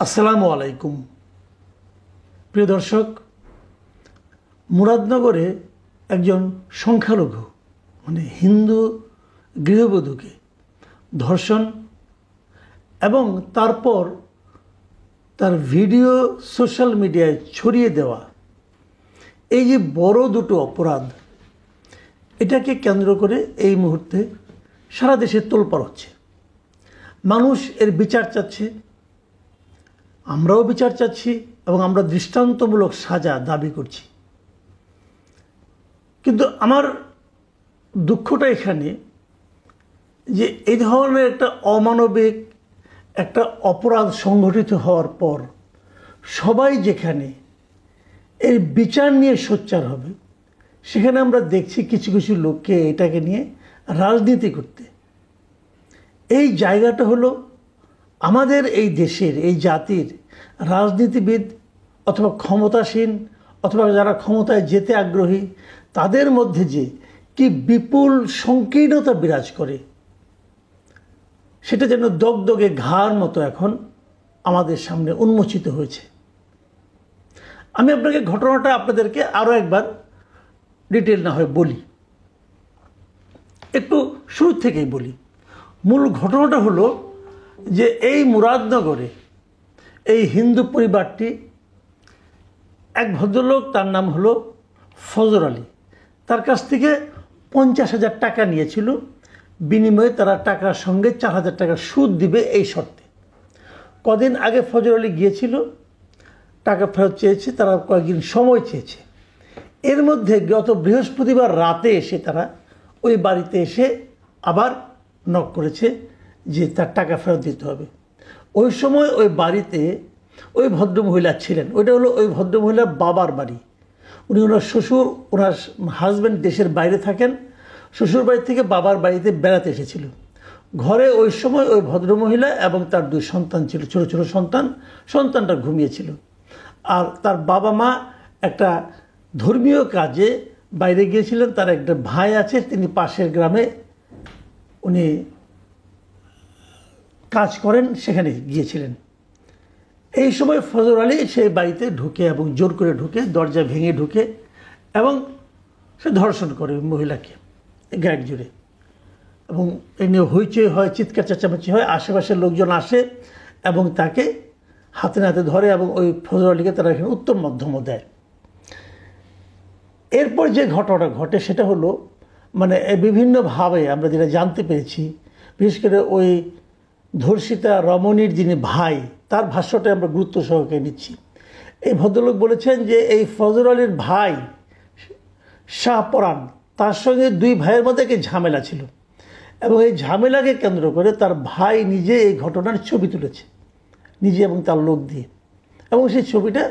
আসসালামু আলাইকুম প্রিয় দর্শক, মুরাদনগরে একজন সংখ্যালঘু হিন্দু গৃহবধূকে ধর্ষণ এবং তারপর তার ভিডিও সোশ্যাল মিডিয়ায় ছড়িয়ে দেওয়া, এই যে বড় দুটো অপরাধ, এটাকে কেন্দ্র করে এই মুহূর্তে সারা দেশে তোলপাড় হচ্ছে। মানুষ এর বিচার চাচ্ছে, আমরাও বিচার চাচ্ছি এবং আমরা দৃষ্টান্তমূলক সাজা দাবি করছি। কিন্তু আমার দুঃখটা এখানে যে এই ধরনের একটা অমানবিক একটা অপরাধ সংঘটিত হওয়ার পর সবাই যেখানে এর বিচার নিয়ে সোচ্চার হবে, সেখানে আমরা দেখছি কিছু কিছু লোককে এটাকে নিয়ে রাজনীতি করতে। এই জায়গাটা হলো আমাদের এই দেশের, এই জাতির রাজনীতিবিদ অথবা ক্ষমতাসীন অথবা যারা ক্ষমতায় যেতে আগ্রহী, তাদের মধ্যে যে কি বিপুল সংকীর্ণতা বিরাজ করে, সেটা যেন দগদগে ঘার মতো এখন আমাদের সামনে উন্মোচিত হয়েছে। আমি আপনাকে ঘটনাটা আপনাদেরকে আরও একবার ডিটেল না হয় বলি, একটু শুরু থেকেই বলি। মূল ঘটনাটা হলো যে এই মুরাদনগরে এই হিন্দু পরিবারটি, এক ভদ্রলোক, তার নাম হলো ফজর আলী, তার কাছ থেকে 50,000 টাকা নিয়েছিল। বিনিময়ে তারা টাকার সঙ্গে 4,000 টাকা সুদ দিবে এই শর্তে। কদিন আগে ফজর আলী গিয়েছিল, টাকা ফেরত চেয়েছে, তারা কয়েকদিন সময় চেয়েছে। এর মধ্যে গত বৃহস্পতিবার রাতে এসে তারা ওই বাড়িতে এসে আবার নক করেছে যে তার টাকা ফেরত দিতে হবে। ওই সময় ওই বাড়িতে ওই ভদ্রমহিলা ছিলেন। ওইটা হলো ওই ভদ্রমহিলার বাবার বাড়ি। উনি ওনার শ্বশুর, ওনার হাজব্যান্ড দেশের বাইরে থাকেন, শ্বশুর বাড়ি থেকে বাবার বাড়িতে বেড়াতে এসেছিল। ঘরে ওই সময় ওই ভদ্রমহিলা এবং তার 2 সন্তান ছিল, ছোটো ছোটো সন্তান। সন্তানটা ঘুমিয়েছিল। আর তার বাবা মা একটা ধর্মীয় কাজে বাইরে গিয়েছিলেন। তার একটা ভাই আছে, তিনি পাশের গ্রামে উনি কাজ করেন, সেখানে গিয়েছিলেন। এই সময় ফজর আলী সেই বাড়িতে ঢুকে এবং জোর করে ঢুকে, দরজা ভেঙে ঢুকে এবং সে ধর্ষণ করে মহিলাকে গায়ের জুড়ে। এবং এ নিয়ে হইচই হয়, চিৎকার চেঁচামেচি হয়। আশেপাশের লোকজন আসে এবং তাকে হাতে নাতে ধরে এবং ওই ফজর আলীকে তারা এখানে উত্তম মধ্যমও দেয়। এরপর যে ঘটনাটা ঘটে সেটা হলো বিভিন্নভাবে আমরা যেটা জানতে পেরেছি, বিশেষ করে ওই ধর্ষিতা রমণীর যিনি ভাই, তার ভাষ্যটা আমরা গুরুত্ব সহকারে নিচ্ছি। এই ভদ্রলোক বলেছেন যে এই ফজর আলীর ভাই শাহপরাণ, তার সঙ্গে 2 ভাইয়ের মধ্যে একটি ঝামেলা ছিল এবং এই ঝামেলাকে কেন্দ্র করে তার ভাই নিজে এই ঘটনার ছবি তুলেছে, নিজে এবং তার লোক দিয়ে, এবং সেই ছবিটা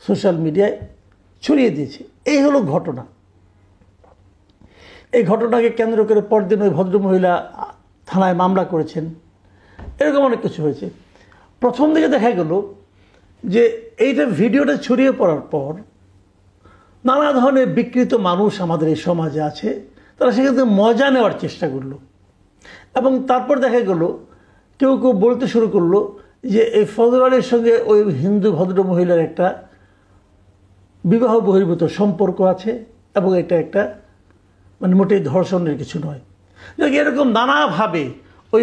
সোশ্যাল মিডিয়ায় ছড়িয়ে দিয়েছে। এই হলো ঘটনা। এই ঘটনাকে কেন্দ্র করে পরদিন ওই ভদ্রমহিলা থানায় মামলা করেছেন। এরকম অনেক কিছু হয়েছে। প্রথম দিকে দেখা গেল যে এইটা ভিডিওটা ছড়িয়ে পড়ার পর নানা ধরনের বিকৃত মানুষ আমাদের এই সমাজে আছে, তারা সেখান থেকে মজা নেওয়ার চেষ্টা করলো। এবং তারপর দেখা গেল কেউ কেউ বলতে শুরু করলো যে এই ফজর আলীর সঙ্গে ওই হিন্দু ভদ্র মহিলার একটা বিবাহ বহির্ভূত সম্পর্ক আছে এবং এটা একটা মোটেই ধর্ষণের কিছু নয়। এরকম নানাভাবে ওই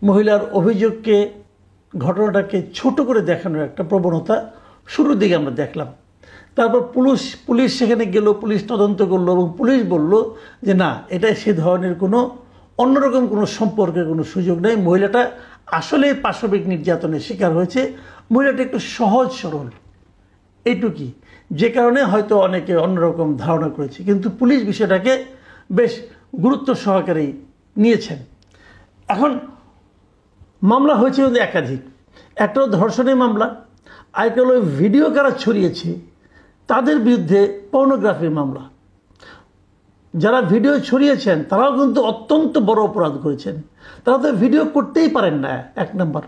মহিলার অভিযোগকে, ঘটনাটাকে ছোট করে দেখানোর একটা প্রবণতা শুরুর দিকে আমরা দেখলাম। তারপর পুলিশ সেখানে গেল, পুলিশ তদন্ত করলো এবং পুলিশ বলল যে না, এটা সে ধরনের কোনো অন্যরকম কোনো সম্পর্কের কোনো সুযোগ নেই। মহিলাটা আসলে পাশবিক নির্যাতনের শিকার হয়েছে। মহিলাটা একটু সহজ সরল, এইটুকুই, যে কারণে হয়তো অনেকে অন্যরকম ধারণা করেছে। কিন্তু পুলিশ বিষয়টাকে বেশ গুরুত্ব সহকারেই নিয়েছেন। এখন মামলা হয়েছে কিন্তু একাধিক। একটা ধর্ষণের মামলা, আরেকটা হলো ভিডিও কারা ছড়িয়েছে তাদের বিরুদ্ধে পর্নোগ্রাফির মামলা। যারা ভিডিও ছড়িয়েছেন তারাও কিন্তু অত্যন্ত বড় অপরাধ করেছেন। তারা তো ভিডিও করতেই পারেন না, 1 নম্বর।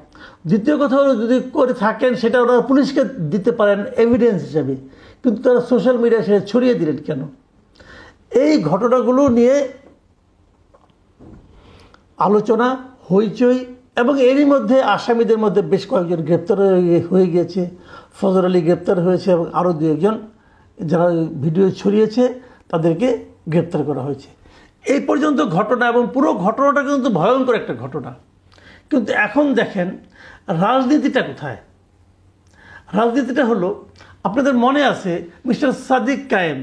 দ্বিতীয় কথা হলো, যদি করে থাকেন সেটা ওরা পুলিশকে দিতে পারেন এভিডেন্স হিসাবে, কিন্তু তারা সোশ্যাল মিডিয়ায় সেটা ছড়িয়ে দিলেন কেন? এই ঘটনাগুলো নিয়ে আলোচনা, হইচই এবং এরই মধ্যে আসামিদের মধ্যে বেশ কয়েকজন গ্রেপ্তার হয়ে গিয়েছে। ফজর আলী গ্রেপ্তার হয়েছে এবং আরও দু একজন যারা ভিডিও ছড়িয়েছে তাদেরকে গ্রেপ্তার করা হয়েছে। এই পর্যন্ত ঘটনা, এবং পুরো ঘটনাটা কিন্তু ভয়ঙ্কর একটা ঘটনা। কিন্তু এখন দেখেন রাজনীতিটা কোথায়। রাজনীতিটা হলো, আপনাদের মনে আছে মিস্টার সাদিক কায়েম,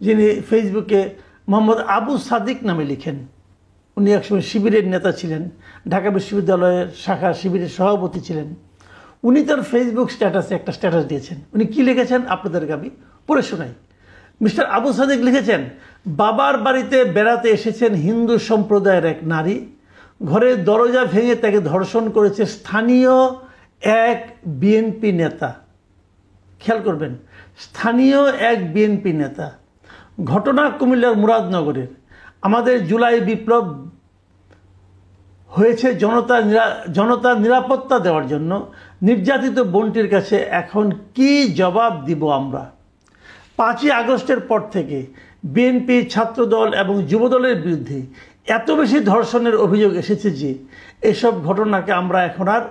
যিনি ফেসবুকে মোহাম্মদ আবু সাদিক নামে লিখেন। উনি একসময় শিবিরের নেতা ছিলেন, ঢাকা বিশ্ববিদ্যালয়ের শাখা শিবিরের সভাপতি ছিলেন। উনি তার ফেসবুক স্ট্যাটাসে একটা স্ট্যাটাস দিয়েছেন। উনি কি লিখেছেন আপনাদেরকে আমি পড়ে শোনাই। মিস্টার আবু সাদিক লিখেছেন, বাবার বাড়িতে বেড়াতে এসেছেন হিন্দু সম্প্রদায়ের এক নারী, ঘরের দরজা ভেঙে তাকে ধর্ষণ করেছে স্থানীয় এক বিএনপি নেতা। খেয়াল করবেন, স্থানীয় এক বিএনপি নেতা। ঘটনা কুমিল্লার মুরাদনগরের। আমাদের জুলাই বিপ্লব হয়েছে জনতার নিরাপত্তা দেওয়ার জন্য। নির্যাতিত বোনটির কাছে এখন কি জবাব দিব আমরা? 5ই আগস্টের পর থেকে বিএনপি, ছাত্রদল এবং যুবদলের বিরুদ্ধে এত বেশি ধর্ষণের অভিযোগ এসেছে যে এসব ঘটনাকে আমরা এখন আর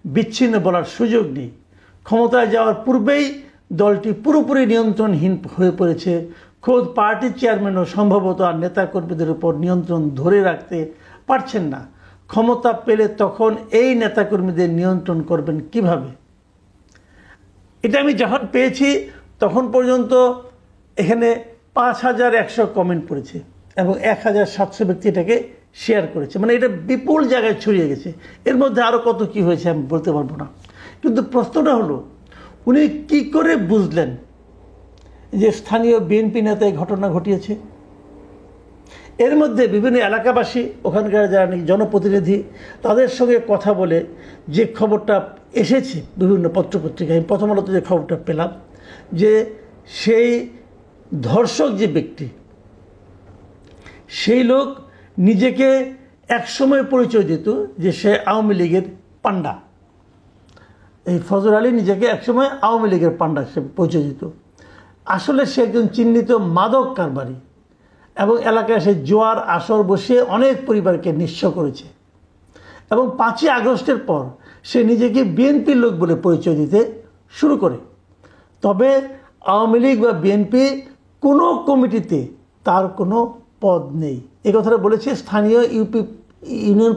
বিচ্ছিন্ন বলার সুযোগ নেই। ক্ষমতায় যাওয়ার পূর্বেই দলটি পুরোপুরি নিয়ন্ত্রণহীন হয়ে পড়েছে। খোদ পার্টির চেয়ারম্যানও সম্ভবত আর নেতাকর্মীদের উপর নিয়ন্ত্রণ ধরে রাখতে পারছেন না। ক্ষমতা পেলে তখন এই নেতাকর্মীদের নিয়ন্ত্রণ করবেন কিভাবে? এটা আমি যখন পেয়েছি তখন পর্যন্ত এখানে 5100 কমেন্ট পড়েছে এবং 1700 ব্যক্তি এটাকে শেয়ার করেছে। মানে এটা বিপুল জায়গায় ছড়িয়ে গেছে। এর মধ্যে আরও কত কি হয়েছে আমি বলতে পারবো না। কিন্তু প্রশ্নটা হলো, উনি কি করে বুঝলেন যে স্থানীয় বিএনপি নেতা এই ঘটনা ঘটিয়েছে? এর মধ্যে বিভিন্ন এলাকাবাসী, ওখানকার যারা জনপ্রতিনিধি, তাদের সঙ্গে কথা বলে যে খবরটা এসেছে বিভিন্ন পত্রপত্রিকায়, আমি প্রথম আলোতে যে খবরটা পেলাম যে সেই ধর্ষক যে ব্যক্তি, সেই লোক নিজেকে একসময় পরিচয় দিত যে সে আওয়ামী লীগের পান্ডা। এই ফজর আলী নিজেকে একসময় আওয়ামী লীগের পান্ডা হিসেবে পরিচয় দিত। আসলে সে একজন চিহ্নিত মাদক কারবারি এবং এলাকায় সে জোয়ার আসর বসিয়ে অনেক পরিবারকে নিঃস্ব করেছে। এবং 5ই আগস্টের পর সে নিজেকে বিএনপির লোক বলে পরিচয় দিতে শুরু করে। তবে আওয়ামী লীগ বা বিএনপি কোনো কমিটিতে তার কোনো পদ নেই। এই কথাটা বলেছে স্থানীয় ইউনিয়ন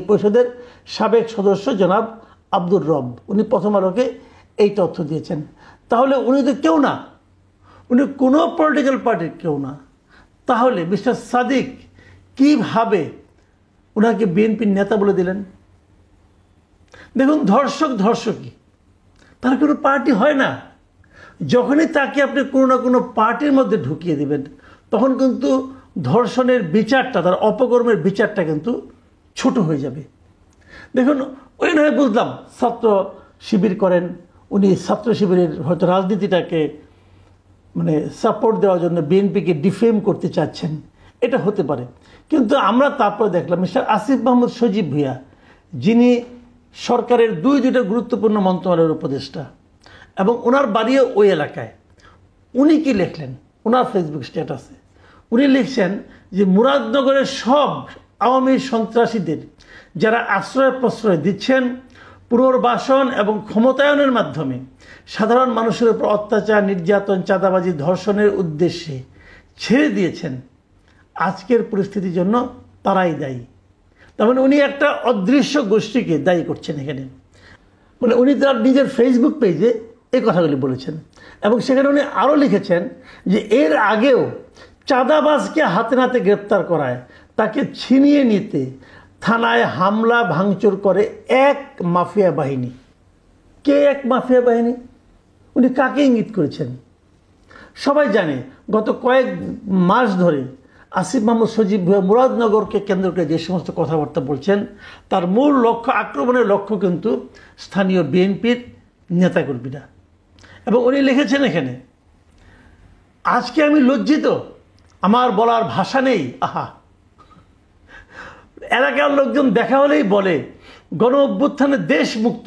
পরিষদের সাবেক সদস্য জনাব আব্দুর রব। উনি প্রথম আলোকে এই তথ্য দিয়েছেন। তাহলে উনি তো কেউ না, উনি কোনো পলিটিক্যাল পার্টির কেউ না। তাহলে মিস্টার সাদিক কিভাবে ওনাকে বিএনপির নেতা বলে দিলেন? দেখুন, ধর্ষকই তার কোনো পার্টি হয় না। যখনই তাকে আপনি কোনো না কোনো পার্টির মধ্যে ঢুকিয়ে দিবেন, তখন কিন্তু ধর্ষণের বিচারটা, তার অপকর্মের বিচারটা কিন্তু ছোট হয়ে যাবে। দেখুন, ওই নয় বুঝলাম ছাত্র শিবির করেন, উনি ছাত্র শিবিরের হয়তো রাজনীতিটাকে মানে সাপোর্ট দেওয়ার জন্য বিএনপিকে ডিফেম করতে চাচ্ছেন, এটা হতে পারে। কিন্তু আমরা তারপর দেখলাম মিস্টার আসিফ মাহমুদ সজীব ভুঁইয়া, যিনি সরকারের দুইটা গুরুত্বপূর্ণ মন্ত্রণালয়ের উপদেষ্টা এবং ওনার বাড়িও ওই এলাকায়, উনি কি লিখলেন ওনার ফেসবুক স্ট্যাটাসে? উনি লিখছেন যে মুরাদনগরের সব আওয়ামী সন্ত্রাসীদের যারা আশ্রয় প্রশ্রয় দিচ্ছেন, পুনর্বাসন এবং ক্ষমতায়নের মাধ্যমে সাধারণ মানুষের উপর অত্যাচার, নির্যাতন, চাঁদাবাজি, ধর্ষণের উদ্দেশ্যে ছেড়ে দিয়েছেন, আজকের পরিস্থিতির জন্য তারাই দায়ী। তার মানে উনি একটা অদৃশ্য গোষ্ঠীকে দায়ী করছেন এখানে। মানে উনি তার নিজের ফেসবুক পেজে এই কথাগুলি বলেছেন এবং সেখানে উনি আরও লিখেছেন যে এর আগেও চাঁদাবাজকে হাতে নাতে গ্রেপ্তার করায় তাকে ছিনিয়ে নিতে থানায় হামলা ভাঙচুর করে এক মাফিয়া বাহিনী। কে এক মাফিয়া বাহিনী? উনি কাকে ইঙ্গিত করেছেন? সবাই জানে গত কয়েক মাস ধরে আসিফ মাহমুদ সজীব ভুঁইয়া মুরাদনগরকে কেন্দ্র করে যে সমস্ত কথাবার্তা বলছেন, তার মূল লক্ষ্য, আক্রমণের লক্ষ্য কিন্তু স্থানীয় বিএনপির নেতাকর্মীরা। এবং উনি লিখেছেন এখানে, আজকে আমি লজ্জিত, আমার বলার ভাষা নেই। আহা, এলাকার লোকজন দেখা হলেই বলে গণ অভ্যুত্থানে দেশ মুক্ত